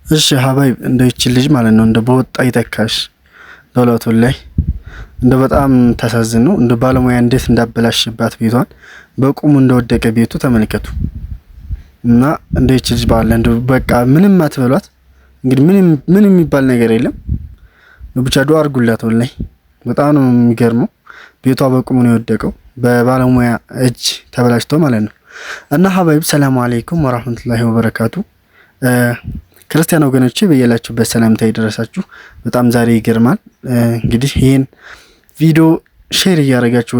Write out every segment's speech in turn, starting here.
እሺ ሀባይብ እንደይች ልጅ ማለት ነው እንደ በወጣ ይተካሽ ዶላቱ ላይ እንደ በጣም ተሳዝን ነው እንደ ባለሙያ እንዴት እንዳበላሽባት ቤቷን በቁሙ እንደወደቀ ቤቱ ተመልከቱ። እና እንደይች ልጅ ባለ እንደ በቃ ምንም አትበሏት እንግዲህ ምንም የሚባል ነገር የለም። ብቻ ዱአ አድርጉላት። ወላሂ በጣም ነው የሚገርመው። ቤቷ በቁሙ ነው የወደቀው በባለሙያ እጅ ተበላሽቶ ማለት ነው። እና ሀባይብ ሰላም አለይኩም ወራህመቱላሂ ወበረካቱ። ክርስቲያን ወገኖቼ በየላችሁበት ሰላምታ ይደረሳችሁ። በጣም ዛሬ ይገርማል። እንግዲህ ይሄን ቪዲዮ ሼር እያደረጋችሁ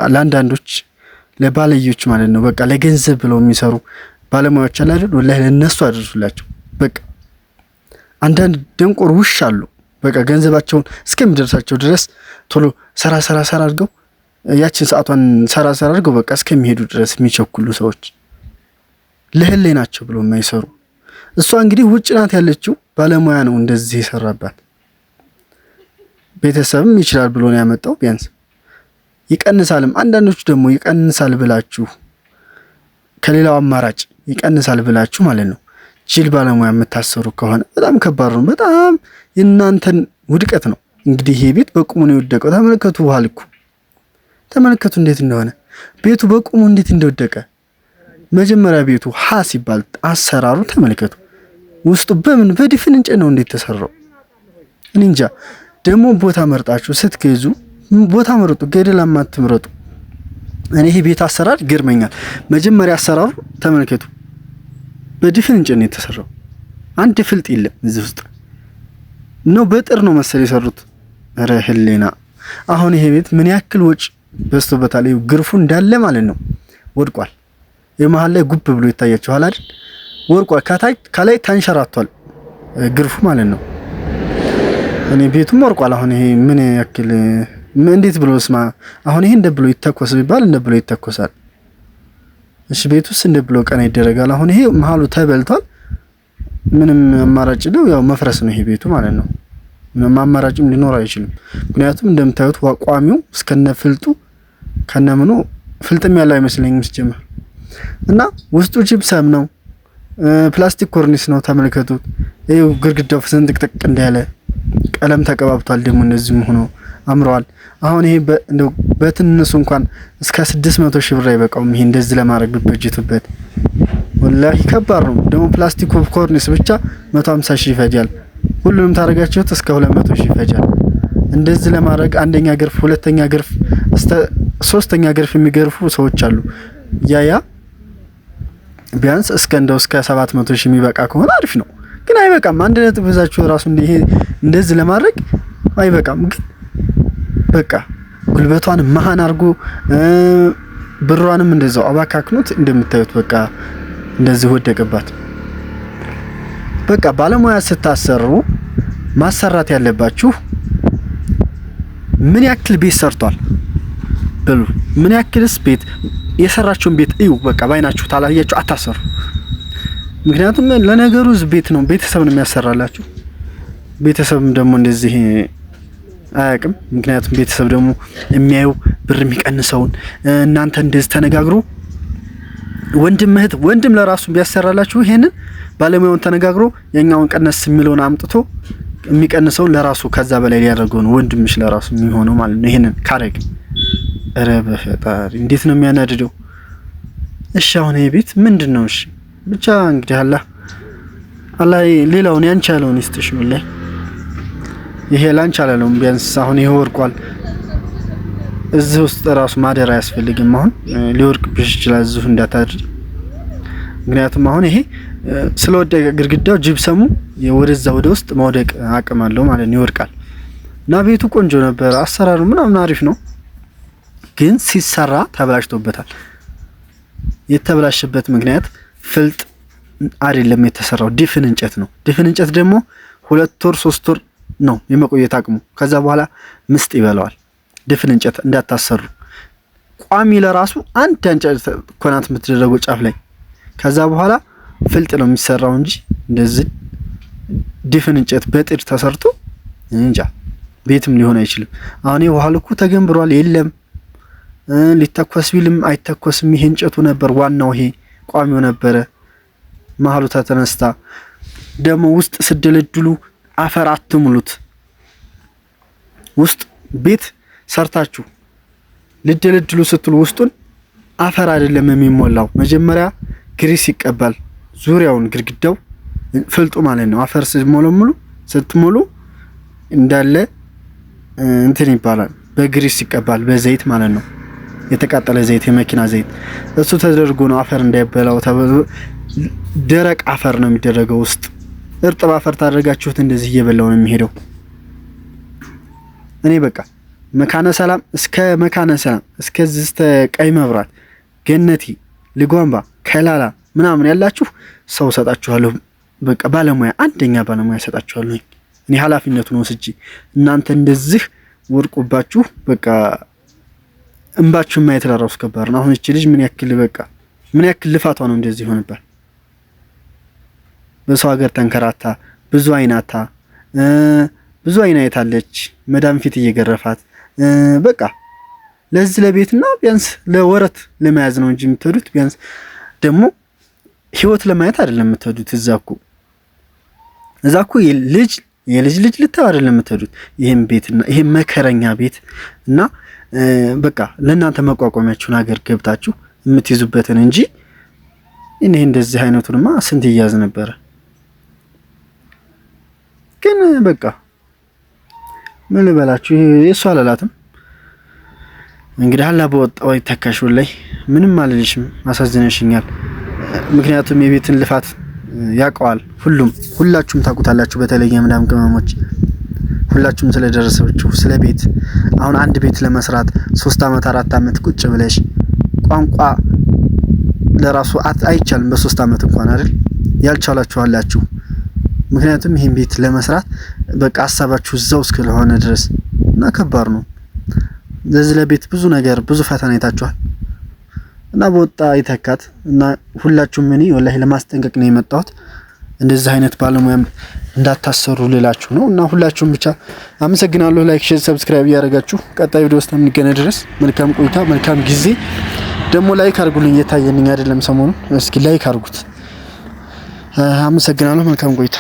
ለአንዳንዶች ለባለዮች ማለት ነው በቃ ለገንዘብ ብለው የሚሰሩ ባለሙያዎች አሉ አይደል? ወላሂ ለነሱ አድርሱላቸው። በቃ አንዳንድ ደንቆር ውሽ አሉ። በቃ ገንዘባቸውን እስከሚደርሳቸው ድረስ ቶሎ ሰራ አድርገው ያችን ሰዓቷን ሰራ አድርገው በቃ እስከሚሄዱ ድረስ የሚቸኩሉ ሰዎች ለህሊናቸው ብለው የማይሰሩ። እሷ እንግዲህ ውጭ ናት ያለችው፣ ባለሙያ ነው እንደዚህ የሰራባት። ቤተሰብም ይችላል ብሎ ነው ያመጣው። ቢያንስ ይቀንሳልም። አንዳንዶቹ ደግሞ ይቀንሳል ብላችሁ ከሌላው አማራጭ ይቀንሳል ብላችሁ ማለት ነው ጅል ባለሙያ የምታሰሩ ከሆነ በጣም ከባድ ነው። በጣም የእናንተን ውድቀት ነው። እንግዲህ ይሄ ቤት በቁሙ ነው የወደቀው። ተመልከቱ፣ ዋልኩ ተመልከቱ እንዴት እንደሆነ ቤቱ በቁሙ እንዴት እንደወደቀ። መጀመሪያ ቤቱ ሀ ሲባል አሰራሩ ተመልከቱ። ውስጡ በድፍን እንጨት ነው እንዴት ተሰራው? እኔ እንጃ። ደግሞ ቦታ መርጣችሁ ስትገዙ ቦታ መርጡ፣ ገደላማ አትምረጡ። እኔ ይሄ ቤት አሰራር ይገርመኛል። መጀመሪያ አሰራሩ ተመልከቱ። በድፍን እንጨት ነው የተሰራው። አንድ ፍልጥ የለም እዚህ ውስጥ ነው። በጥር ነው መሰል የሰሩት። ኧረ ህሊና። አሁን ይሄ ቤት ምን ያክል ወጭ በዝቶበታል። ግርፉ እንዳለ ማለት ነው ወድቋል። የመሃል ላይ ጉብ ብሎ ይታያችኋል አይደል? ወርቋል። ከላይ ታንሸራቷል ግርፉ ማለት ነው። እኔ ቤቱም ወርቋል። አሁን ይሄ ምን ያክል እንዴት ብሎ ስማ። አሁን ይሄ እንደ ብሎ ይተኮስ ቢባል እንደ ብሎ ይተኮሳል። እሺ ቤቱስ እንደ ብሎ ቀና ይደረጋል። አሁን ይሄ መሃሉ ተበልቷል። ምንም አማራጭ ነው ያው መፍረስ ነው ይሄ ቤቱ ማለት ነው። ምንም አማራጭም ሊኖር አይችልም። ምክንያቱም እንደምታዩት ቋሚው እስከነ ፍልጡ ከነምኑ ፍልጥም ያለው አይመስለኝም ሲጀመር። እና ውስጡ ጂፕሰም ነው፣ ፕላስቲክ ኮርኒስ ነው። ተመልከቱት። ይሄው ግድግዳው ፍስንጥቅጥቅ እንዳለ ቀለም ተቀባብቷል። ደግሞ እነዚህም ሆኖ አምረዋል። አሁን ይሄ እንደው በትንሱ እንኳን እስከ 600 ሺህ ብር አይበቃውም። ይሄ እንደዚህ ለማድረግ ቢበጅቱበት ወላሂ ከባድ ነው። ደግሞ ፕላስቲክ ኮርኒስ ብቻ 150 ሺህ ይፈጃል። ሁሉንም ታረጋችሁት እስከ 200 ሺህ ይፈጃል። እንደዚህ ለማድረግ አንደኛ ገርፍ፣ ሁለተኛ ገርፍ፣ ሶስተኛ ገርፍ የሚገርፉ ሰዎች አሉ። ያ ቢያንስ እስከ 700 ሺህ የሚበቃ ከሆነ አሪፍ ነው። ግን አይበቃም። አንድ ነጥብ ይዛችሁ ራሱ እንደዚህ ለማድረግ አይበቃም። ግን በቃ ጉልበቷን መሃን አድርጎ ብሯንም እንደዛው አባካክኑት። እንደምታዩት በቃ እንደዚህ ወደቀባት። በቃ ባለሙያ ስታሰሩ ማሰራት ያለባችሁ ምን ያክል ቤት ሰርቷል በሉ። ምን ያክልስ ቤት የሰራችውን ቤት እዩ። በቃ ባይናችሁ ታላያችሁ አታሰሩ። ምክንያቱም ለነገሩ ቤት ነው ቤተሰብ ነው የሚያሰራላችሁ። ቤተሰብም ደግሞ እንደዚህ አያውቅም። ምክንያቱም ቤተሰብ ደግሞ የሚያየው ብር የሚቀንሰውን እናንተ እንደዚህ ተነጋግሮ ወንድም ለራሱ ቢያሰራላችሁ ይሄንን ባለሙያውን ተነጋግሮ የኛውን ቀነስ የሚለውን አምጥቶ የሚቀንሰውን ለራሱ ከዛ በላይ ሊያደርገው ነው ወንድምሽ ለራሱ የሚሆነው ማለት ነው። ይሄንን ካረግ ኧረ በፈጣሪ እንዴት ነው የሚያናድደው። እሺ አሁን ይሄ ቤት ምንድነው? እሺ ብቻ እንግዲህ አላህ ሌላውን ያንቻለውን ይስጥሽ። ወላሂ ይሄ ላንቻለውን ቢያንስ አሁን ይሄ ወርቋል። እዚህ ውስጥ ራሱ ማደር አያስፈልግም። አሁን ሊወርቅብሽ ይችላል እዚሁ እንዳታድር። ምክንያቱም አሁን ይሄ ስለወደቀ ግድግዳው ጂፕሰሙ ወደዛ ወደ ውስጥ መውደቅ አቅም አለው ማለት ነው፣ ይወርቃል። እና ቤቱ ቆንጆ ነበር፣ አሰራሩ ምናምን አሪፍ ነው። ግን ሲሰራ ተበላሽቶበታል። የተበላሸበት ምክንያት ፍልጥ አይደለም የተሰራው፣ ድፍን እንጨት ነው። ድፍን እንጨት ደግሞ 2 ወር 3 ወር ነው የመቆየት አቅሙ። ከዛ በኋላ ምስጥ ይበላዋል። ድፍን እንጨት እንዳታሰሩ። ቋሚ ለራሱ አንድ እንጨት ኮናት የምትደረገው ጫፍ ላይ። ከዛ በኋላ ፍልጥ ነው የሚሰራው እንጂ እንደዚህ ድፍን እንጨት በጥድ ተሰርቶ እንጃ ቤትም ሊሆን አይችልም። አሁን ውሃ ልኩ ተገንብሯል። የለም ሊተኮስ ቢልም አይተኮስም። ይሄ እንጨቱ ነበር ዋናው፣ ይሄ ቋሚው ነበረ። መሀሉ ተነስታ ደግሞ ውስጥ ስደለድሉ አፈር አትሙሉት። ውስጥ ቤት ሰርታችሁ ልደለድሉ ስትሉ ውስጡን አፈር አይደለም የሚሞላው። መጀመሪያ ግሪስ ይቀባል፣ ዙሪያውን ግድግዳው ፍልጡ ማለት ነው። አፈር ስትሞሉ እንዳለ እንትን ይባላል፣ በግሪስ ይቀባል፣ በዘይት ማለት ነው። የተቃጠለ ዘይት፣ የመኪና ዘይት እሱ ተደርጎ ነው አፈር እንዳይበላው ተብሎ። ደረቅ አፈር ነው የሚደረገው ውስጥ። እርጥብ አፈር ታደርጋችሁት እንደዚህ እየበላው ነው የሚሄደው። እኔ በቃ መካነ ሰላም እስከዚህ ቀይ መብራት፣ ገነቲ፣ ልጓምባ፣ ከላላ ምናምን ያላችሁ ሰው ሰጣችኋለሁ። በቃ ባለሙያ፣ አንደኛ ባለሙያ ሰጣችኋለሁ። እኔ ኃላፊነቱን ወስጄ እናንተ እንደዚህ ወርቁባችሁ በቃ እንባችሁን ማየት ለራሱ ከባድ ነው። አሁን እቺ ልጅ ምን ያክል ልፋቷ ነው እንደዚህ ሆነባት። በሰው ሀገር ተንከራታ ብዙ አይናታ ብዙ አይናይታለች። መዳም ፊት እየገረፋት በቃ ለዚህ ለቤትና ቢያንስ ለወረት ለመያዝ ነው እንጂ የምትሄዱት፣ ቢያንስ ደግሞ ህይወት ለማየት አይደለም የምትሄዱት። እዛ እኮ የልጅ ልጅ ልታው አይደለም የምትሄዱት። ይሄን ቤትና ይሄን መከረኛ ቤት እና በቃ ለእናንተ መቋቋሚያችሁን ሀገር ገብታችሁ የምትይዙበትን እንጂ እኔ እንደዚህ አይነቱንማ ስንት ይያዝ ነበረ። ግን በቃ ምን ልበላችሁ፣ የሷ አላላትም እንግዲህ አላ በወጣው ይተካሽ። ላይ ምንም አልልሽም፣ አሳዝነሽኛል። ምክንያቱም የቤትን ልፋት ያውቀዋል ሁላችሁም ታውቁታላችሁ። በተለይ የምዳም ቅመሞች ሁላችሁም ስለደረሰችሁ ስለ ቤት አሁን አንድ ቤት ለመስራት 3 አመት 4 አመት ቁጭ ብለሽ ቋንቋ ለራሱ አይቻልም። በ3 አመት እንኳን አይደል ያልቻላችሁ አላችሁ። ምክንያቱም ይሄን ቤት ለመስራት በቃ ሀሳባችሁ እዛው እስከሆነ ድረስ እና ከባድ ነው። ለዚህ ለቤት ብዙ ነገር ብዙ ፈተና አይታችኋል እና በወጣ ይተካት እና ሁላችሁም እኔ ወላሂ ለማስጠንቀቅ ነው የመጣሁት። እንደዚህ አይነት ባለሙያም እንዳታሰሩ ልላችሁ ነው። እና ሁላችሁም ብቻ አመሰግናለሁ። ላይክ፣ ሼር፣ ሰብስክራይብ ያደረጋችሁ ቀጣይ ቪዲዮ ውስጥ እንገናኝ ድረስ መልካም ቆይታ፣ መልካም ጊዜ። ደግሞ ላይክ አድርጉልኝ፣ እየታየልኝ አይደለም ሰሞኑን። እስኪ ላይክ አድርጉት። አመሰግናለሁ። መልካም ቆይታ።